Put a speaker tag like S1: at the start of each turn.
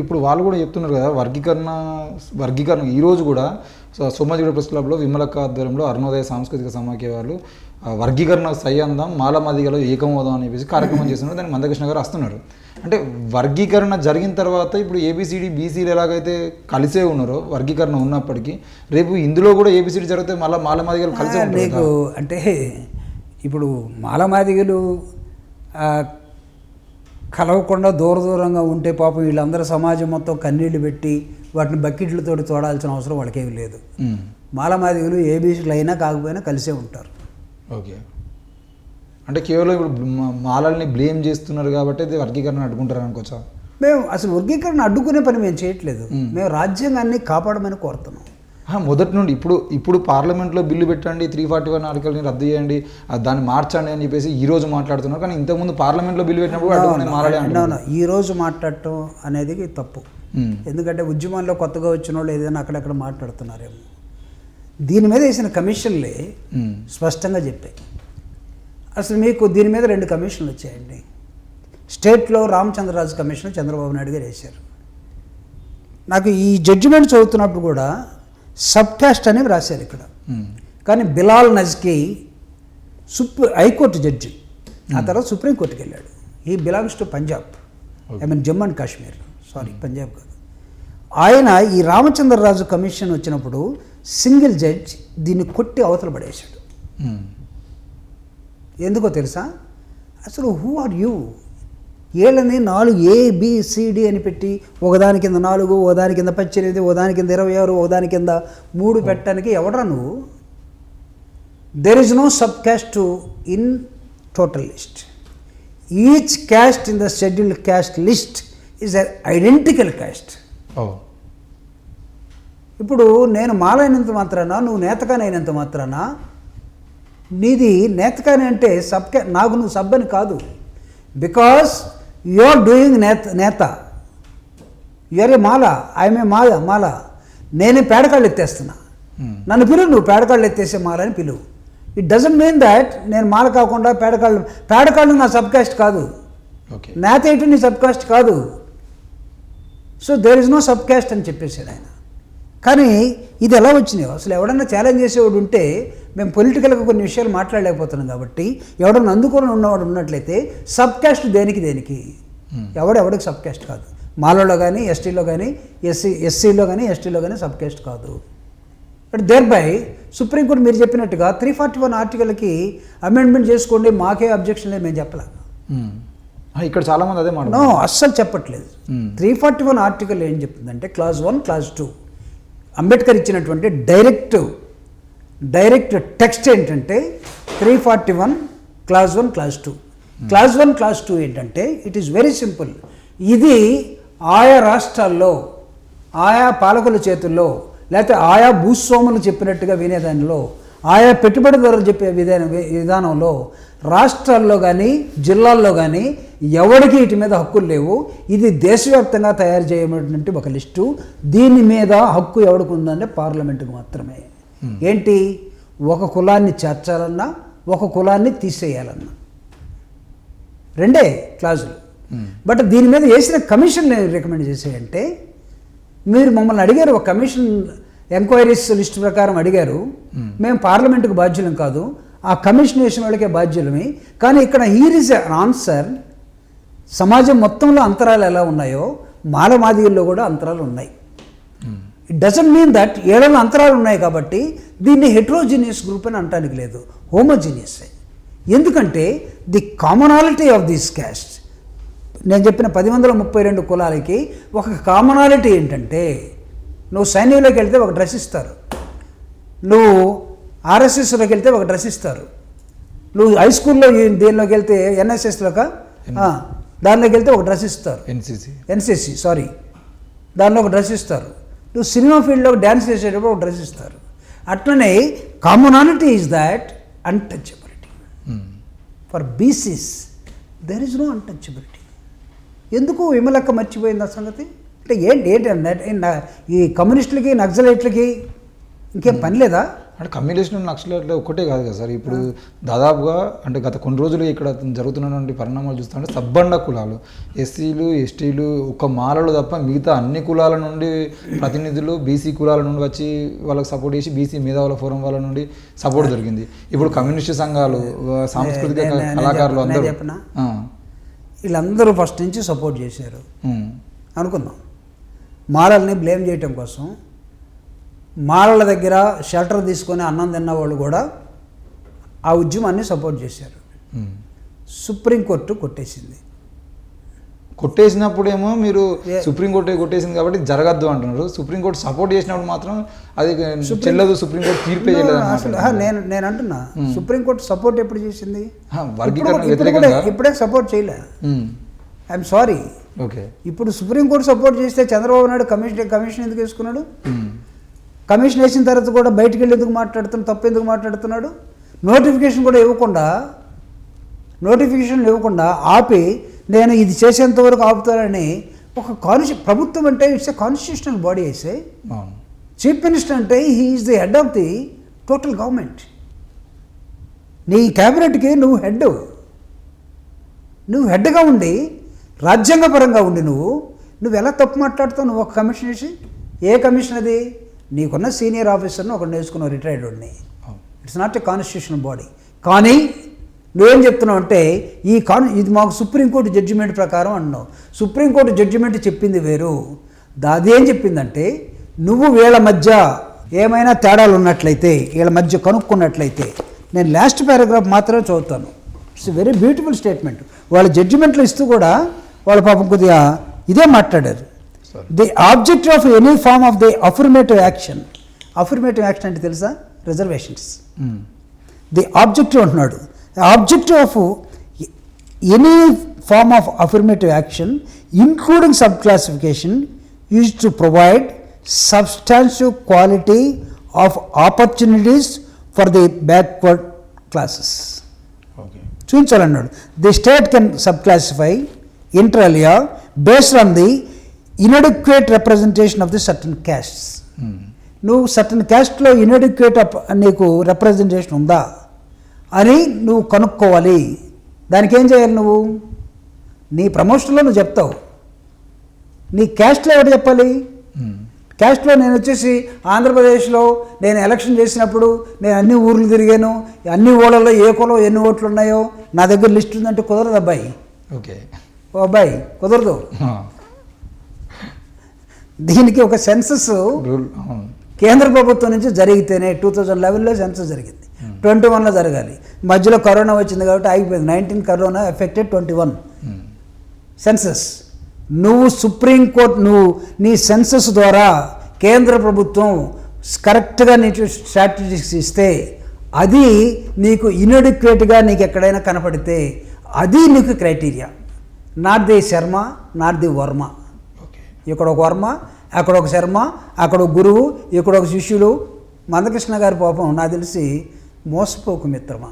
S1: ఇప్పుడు వాళ్ళు కూడా చెప్తున్నారు కదా, వర్గీకరణ ఈరోజు కూడా సోమాజిగూడ ప్రెస్ క్లబ్లో విమలక్క ఆధ్వర్యంలో అరుణోదయ సాంస్కృతిక సమాఖ్య వాళ్ళు వర్గీకరణ సయ్యందం మాలమాదిగలో ఏకమోదం అని చెప్పేసి కార్యక్రమం చేస్తున్నారు. దానికి మందకృష్ణ గారు వస్తున్నారు. అంటే వర్గీకరణ జరిగిన తర్వాత ఇప్పుడు ఏబిసిడి బీసీలు ఎలాగైతే కలిసే ఉన్నారో వర్గీకరణ ఉన్నప్పటికీ రేపు ఇందులో కూడా ఏబిసిడి జరిగితే మళ్ళీ మాలమాదిగలు కలిసే ఉంటారు.
S2: అంటే ఇప్పుడు మాలమాదిగలు కలవకుండా దూరంగా ఉంటే పాపం వీళ్ళందరూ సమాజం మొత్తం కన్నీళ్లు పెట్టి వాటిని బకెట్లతో తోడాల్సిన అవసరం వాళ్ళకేమీ లేదు. మాలమాదిగలు ఏబీసీలు అయినా కాకపోయినా కలిసే ఉంటారు.
S1: ఓకే, అంటే కేవలం ఇప్పుడు మాలల్ని బ్లేమ్ చేస్తున్నారు కాబట్టి అది వర్గీకరణ అడ్డుకుంటారు అనుకోవచ్చా?
S2: మేము అసలు వర్గీకరణ అడ్డుకునే పని మేము చేయట్లేదు. మేము రాజ్యాంగాన్ని కాపాడమని కోరుతున్నాం
S1: మొదటి నుండి. ఇప్పుడు పార్లమెంట్లో బిల్లు పెట్టండి, 341 ఆర్టికల్ని రద్దు చేయండి, దాన్ని మార్చండి అని చెప్పేసి ఈ రోజు మాట్లాడుతున్నారు. కానీ ఇంతకుముందు పార్లమెంట్లో బిల్లు పెట్టినప్పుడు అడ్డుకునే మారాలి అంటున్నారు.
S2: ఈ రోజు మాట్లాడటం అనేది తప్పు. ఎందుకంటే ఉద్యమాల్లో కొత్తగా వచ్చిన వాళ్ళు ఏదైనా అక్కడక్కడ మాట్లాడుతున్నారేమో. దీని మీద వేసిన కమిషన్లే స్పష్టంగా చెప్పాయి. అసలు మీకు దీని మీద 2 కమిషన్లు వచ్చాయండి. స్టేట్లో రామచంద్రరాజు కమిషన్ చంద్రబాబు నాయుడు గారు వేశారు. నాకు ఈ జడ్జిమెంట్ చదువుతున్నప్పుడు కూడా సబ్ క్యాస్ట్ అనేవి రాశారు ఇక్కడ. కానీ బిలాల్ నజ్కీ హైకోర్టు జడ్జి, ఆ తర్వాత సుప్రీంకోర్టుకి వెళ్ళాడు. ఈ belongs to Punjab, Jammu and Kashmir, Punjab కాదు. ఆయన ఈ రామచంద్రరాజు కమిషన్ వచ్చినప్పుడు సింగిల్ జడ్జ్ దీన్ని కొట్టి అవతల పడేశాడు. ఎందుకో తెలుసా? అసలు హూ ఆర్ యూ? ఏళ్ళని 4 ABCD అని పెట్టి ఒకదాని కింద 4, ఒకదాని కింద 18, ఒకదాని కింద 26, ఒకదాని కింద 3 పెట్టడానికి ఎవడరా నువ్వు? There is no sub caste in total list. Each caste in the scheduled caste list is an identical caste. ఇప్పుడు నేను మాలైనంత మాత్రాన, నువ్వు నేతకానైనంత మాత్రాన నీది నేతకాని అంటే నాకు నువ్వు సబ్ అని కాదు. బికాస్ యు ఆర్ డూయింగ్ నేత, యు ఆర్ ఏ మాల, ఐఎమ్ ఏ మాల. నేనే పేడకాళ్ళు ఎత్తేస్తున్నా, నన్ను పిలువు, నువ్వు పేడకాళ్ళు ఎత్తేసే మాల అని పిలువు. ఇట్ డజంట్ మీన్ దాట్ నేను మాల కాకుండా పేడకాళ్ళు నా సబ్ కాస్ట్ కాదు, నేత ఏంటి నీ సబ్ కాస్ట్ కాదు. So there is no sub caste అని చెప్పేసాడు ఆయన. కానీ ఇది ఎలా వచ్చినాయో అసలు ఎవడన్నా ఛాలెంజ్ చేసేవాడు ఉంటే, మేము పొలిటికల్గా కొన్ని విషయాలు మాట్లాడలేకపోతున్నాం కాబట్టి ఎవడన్నా అందుకొని ఉన్నవాడు ఉన్నట్లయితే సబ్ క్యాస్ట్ దేనికి ఎవడికి సబ్ క్యాస్ట్ కాదు. మాలలో కానీ ఎస్టీలో కానీ ఎస్సీలో కానీ ఎస్టీలో కానీ సబ్ క్యాస్ట్ కాదు. బట్ దేర్ బై సుప్రీంకోర్టు మీరు చెప్పినట్టుగా 341 ఆర్టికల్కి అమెండ్మెంట్ చేసుకోండి, మాకే అబ్జెక్షన్ లేదు మేము చెప్పలే.
S1: ఇక్కడ చాలామంది అదే మాట
S2: అస్సలు చెప్పట్లేదు. 341 ఆర్టికల్ ఏం చెప్తుందంటే క్లాజ్ 1, క్లాజ్ 2 అంబేద్కర్ ఇచ్చినటువంటి డైరెక్ట్ టెక్స్ట్ ఏంటంటే 341 క్లాజ్ 1, క్లాజ్ 2. క్లాజ్ 1, క్లాజ్ 2 ఏంటంటే ఇట్ ఈస్ వెరీ సింపుల్. ఇది ఆయా రాష్ట్రాల్లో ఆయా పాలకుల చేతుల్లో, లేకపోతే ఆయా భూస్వాములు చెప్పినట్టుగా వినేదానిలో, ఆయా పెట్టుబడిదారులు చెప్పే విధానంలో రాష్ట్రాల్లో కానీ జిల్లాల్లో కానీ ఎవరికి వీటి మీద హక్కులు లేవు. ఇది దేశవ్యాప్తంగా తయారు చేయబడినటువంటి ఒక లిస్టు. దీని మీద హక్కు ఎవరికి ఉందంటే పార్లమెంటుకు మాత్రమే. ఏంటి? ఒక కులాన్ని చేర్చాలన్నా, ఒక కులాన్ని తీసేయాలన్నా, 2 క్లాజులు. బట్ దీని మీద వేసిన కమిషన్ రికమెండ్ చేసేయంటే, మీరు మమ్మల్ని అడిగారు, ఒక కమిషన్ ఎంక్వైరీస్ లిస్ట్ ప్రకారం అడిగారు, మేము పార్లమెంటుకు బాధ్యులం కాదు, ఆ కమిషన్ వేసిన వాళ్ళకే బాధ్యులమే. కానీ ఇక్కడ హీర్ ఈజ్ అన్ ఆన్సర్. సమాజం మొత్తంలో అంతరాలు ఎలా ఉన్నాయో మాలమాదిగల్లో కూడా అంతరాలు ఉన్నాయి. ఇట్ డజంట్ మీన్ దట్ ఏళ్ళలో అంతరాలు ఉన్నాయి కాబట్టి దీన్ని హెట్రోజీనియస్ గ్రూప్ అని అనడానికి లేదు, హోమోజీనియస్. ఎందుకంటే the commonality of this caste, నేను చెప్పిన 1032 కులాలకి ఒక కామనాలిటీ ఏంటంటే, నువ్వు సైన్యంలోకి వెళ్తే ఒక డ్రెస్ ఇస్తారు, నువ్వు ఆర్ఎస్ఎస్లోకి వెళ్తే ఒక డ్రెస్ ఇస్తారు, నువ్వు హై స్కూల్లో దేనిలోకి వెళ్తే ఎన్ఎస్ఎస్లోకి దానిలోకి వెళ్తే ఒక డ్రెస్ ఇస్తారు, ఎన్సిసి దానిలో ఒక డ్రెస్ ఇస్తారు, నువ్వు సినిమా ఫీల్డ్లో డ్యాన్స్ చేసేటప్పుడు ఒక డ్రెస్ ఇస్తారు. అట్లనే commonality is that untouchability. For because there is no untouchability. ఎందుకు విమలక్క మర్చిపోయింది ఆ సంగతి? అంటే ఏంటి ఈ కమ్యూనిస్టులకి నక్సలైట్లకి ఇంకేం పని లేదా?
S1: అంటే కమ్యూనిస్ట్ నక్సలైట్లు ఒక్కటే కాదు కదా సార్, ఇప్పుడు దాదాపుగా అంటే గత కొన్ని రోజులు ఇక్కడ జరుగుతున్నటువంటి పరిణామాలు చూస్తుంటే సబ్బండ కులాలు, ఎస్సీలు ఎస్టీలు ఒక మాలలు తప్ప మిగతా అన్ని కులాల నుండి ప్రతినిధులు బీసీ కులాల నుండి వచ్చి వాళ్ళకి సపోర్ట్ చేసి బీసీ మేధావుల ఫోరం వాళ్ళ నుండి సపోర్ట్ దొరికింది. ఇప్పుడు కమ్యూనిస్ట్ సంఘాలు, సాంస్కృతిక కళాకారులు అందరూ
S2: వీళ్ళందరూ ఫస్ట్ నుంచి సపోర్ట్ చేశారు అనుకుందాం. మాలల్ని బ్లేమ్ చేయటం కోసం మాలల దగ్గర షెల్టర్ తీసుకొని అన్నం తిన్న వాళ్ళు కూడా ఆ ఉద్యమాన్ని సపోర్ట్ చేశారు. సుప్రీంకోర్టు కొట్టేసింది.
S1: కొట్టేసినప్పుడేమో మీరు సుప్రీంకోర్టు కొట్టేసింది కాబట్టి జరగద్దు అంటున్నారు, సుప్రీంకోర్టు సపోర్ట్ చేసినప్పుడు మాత్రం అది చెల్లదు, సుప్రీంకోర్టు తీర్పే చేయలేదు.
S2: నేను అంటున్నా సుప్రీంకోర్టు సపోర్ట్ ఎప్పుడు చేసింది?
S1: వర్గీకరణ వ్యతిరేకంగా
S2: ఇప్పుడే సపోర్ట్ చేయలే. I'm sorry.
S1: ఓకే,
S2: ఇప్పుడు సుప్రీంకోర్టు సపోర్ట్ చేస్తే చంద్రబాబు నాయుడు కమిషన్ ఎందుకు వేసుకున్నాడు? కమిషన్ వేసిన తర్వాత కూడా బయటికి వెళ్ళి ఎందుకు మాట్లాడుతున్నాడు? తప్పు ఎందుకు మాట్లాడుతున్నాడు? నోటిఫికేషన్ ఇవ్వకుండా ఆపి నేను ఇది చేసేంత వరకు ఆపుతానని ఒక ప్రభుత్వం అంటే ఇట్స్ ఏ కాన్స్టిట్యూషనల్ బాడీ. అయితే చీఫ్ మినిస్టర్ అంటే he is the head of the total government. నీ క్యాబినెట్కి నువ్వు హెడ్గా ఉండి రాజ్యాంగపరంగా ఉండి నువ్వు ఎలా తప్పు మాట్లాడుతావు? నువ్వు ఒక కమిషన్ వేసి, ఏ కమిషన్ అది? నీకున్న సీనియర్ ఆఫీసర్ని ఒకటి నేర్చుకున్నావు, రిటైర్డ్ వాడిని. It's not a constitutional body. కానీ నువ్వేం చెప్తున్నావు అంటే ఇది మాకు సుప్రీంకోర్టు జడ్జిమెంట్ ప్రకారం అన్నావు. సుప్రీంకోర్టు జడ్జిమెంట్ చెప్పింది వేరు. అదేం చెప్పిందంటే నువ్వు వీళ్ళ మధ్య ఏమైనా తేడాలు ఉన్నట్లయితే, వీళ్ళ మధ్య కనుక్కున్నట్లయితే, నేను లాస్ట్ పారాగ్రాఫ్ మాత్రమే చదువుతాను. It's very beautiful statement. వాళ్ళ జడ్జిమెంట్లు ఇస్తూ కూడా వాళ్ళ పాపం కొద్దిగా ఇదే మాట్లాడారు. The objective of any form of the affirmative action అంటే తెలుసా? రిజర్వేషన్స్. ది ఆబ్జెక్టివ్ అంటున్నాడు. Objective of any form of affirmative action including sub classification use to provide substantive quality of opportunities for the backward classes. చూపించాలన్నాడు. The state can sub classify inter alia based on the inadequate representation of the certain castes. నువ్వు certain క్యాస్ట్లో inadequate నీకు representation ఉందా అని నువ్వు కనుక్కోవాలి. దానికి ఏం చేయాలి? నువ్వు నీ ప్రమోషన్లో నువ్వు చెప్తావు. నీ క్యాస్ట్లో ఎవరు చెప్పాలి? క్యాస్ట్లో నేను వచ్చేసి ఆంధ్రప్రదేశ్లో నేను ఎలక్షన్ చేసినప్పుడు నేను అన్ని ఊర్లు తిరిగాను, అన్ని ఊళ్ళలో ఏ కులం ఎన్ని ఓట్లు ఉన్నాయో నా దగ్గర లిస్ట్ ఉందంటే కుదరదు అబ్బాయి.
S1: ఓకే,
S2: ఓ అబ్బాయి కుదరదు. దీనికి ఒక సెన్సస్ కేంద్ర ప్రభుత్వం నుంచి జరిగితేనే 2011లో సెన్సస్ జరిగింది, 21లో జరగాలి. మధ్యలో కరోనా వచ్చింది కాబట్టి ఆగిపోయింది. 19 కరోనా ఎఫెక్టెడ్ 21 సెన్సస్. నువ్వు సుప్రీంకోర్టు నీ సెన్సస్ ద్వారా కేంద్ర ప్రభుత్వం కరెక్ట్గా నీకు స్ట్రాటజిక్స్ ఇస్తే అది నీకు ఇన్ఎడిక్వేట్గా నీకు ఎక్కడైనా కనపడితే అది నీకు criteria. Not the Sharma, not the Varma. ఇక్కడ ఒక వర్మ, అక్కడ ఒక శర్మ, అక్కడ ఒక గురువు, ఇక్కడ ఒక శిష్యులు. మందకృష్ణ గారి పాపం నాకు తెలిసి మోసపోకు మిత్రమా.